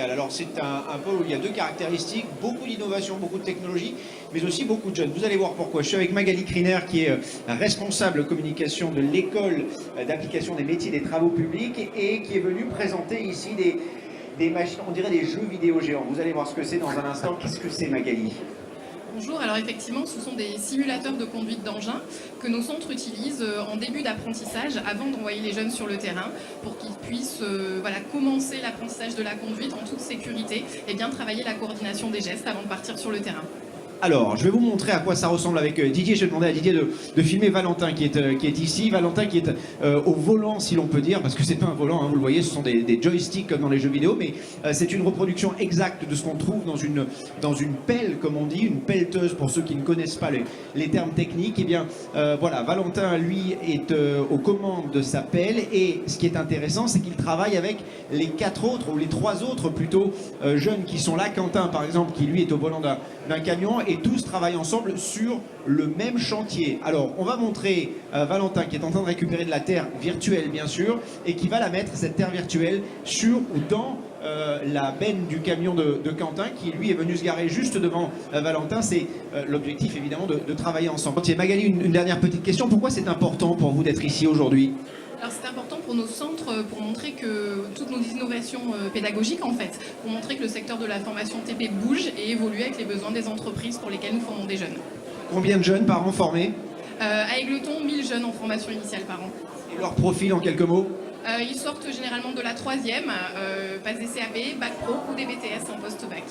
Alors c'est un pôle où il y a deux caractéristiques, beaucoup d'innovation, beaucoup de technologie, mais aussi beaucoup de jeunes. Vous allez voir pourquoi. Je suis avec Magali Kriner qui est responsable communication de l'école d'application des métiers des travaux publics et qui est venue présenter ici des machines, on dirait des jeux vidéo géants. Vous allez voir ce que c'est dans un instant. Qu'est-ce que c'est, Magali? Bonjour, alors effectivement ce sont des simulateurs de conduite d'engin que nos centres utilisent en début d'apprentissage avant d'envoyer les jeunes sur le terrain pour qu'ils puissent commencer l'apprentissage de la conduite en toute sécurité et bien travailler la coordination des gestes avant de partir sur le terrain. Alors, je vais vous montrer à quoi ça ressemble avec Didier. Je vais demander à Didier de filmer Valentin qui est ici. Valentin qui est au volant, si l'on peut dire, parce que c'est pas un volant, hein, vous le voyez, ce sont des joysticks comme dans les jeux vidéo, mais c'est une reproduction exacte de ce qu'on trouve dans une pelle, comme on dit, une pelleteuse pour ceux qui ne connaissent pas les termes techniques. Et bien, voilà, Valentin, lui, est aux commandes de sa pelle, et ce qui est intéressant, c'est qu'il travaille avec les 4 autres, ou les 3 autres plutôt, jeunes qui sont là. Quentin, par exemple, qui lui est au volant d'un camion, et tous travaillent ensemble sur le même chantier. Alors, on va montrer Valentin qui est en train de récupérer de la terre virtuelle, bien sûr, et qui va la mettre, cette terre virtuelle, sur ou dans la benne du camion de Quentin, qui lui est venu se garer juste devant Valentin. C'est l'objectif, évidemment, de travailler ensemble. Magali, une dernière petite question. Pourquoi c'est important pour vous d'être ici aujourd'hui ? Alors c'est important pour nos centres pour montrer que toutes nos innovations pédagogiques en fait, pour montrer que le secteur de la formation TP bouge et évolue avec les besoins des entreprises pour lesquelles nous formons des jeunes. Combien de jeunes par an formés ? À Égletons, 1000 jeunes en formation initiale par an. Et leur profil en quelques mots ? Ils sortent généralement de la 3e, passent des CAP, bac pro ou des BTS en post-bac.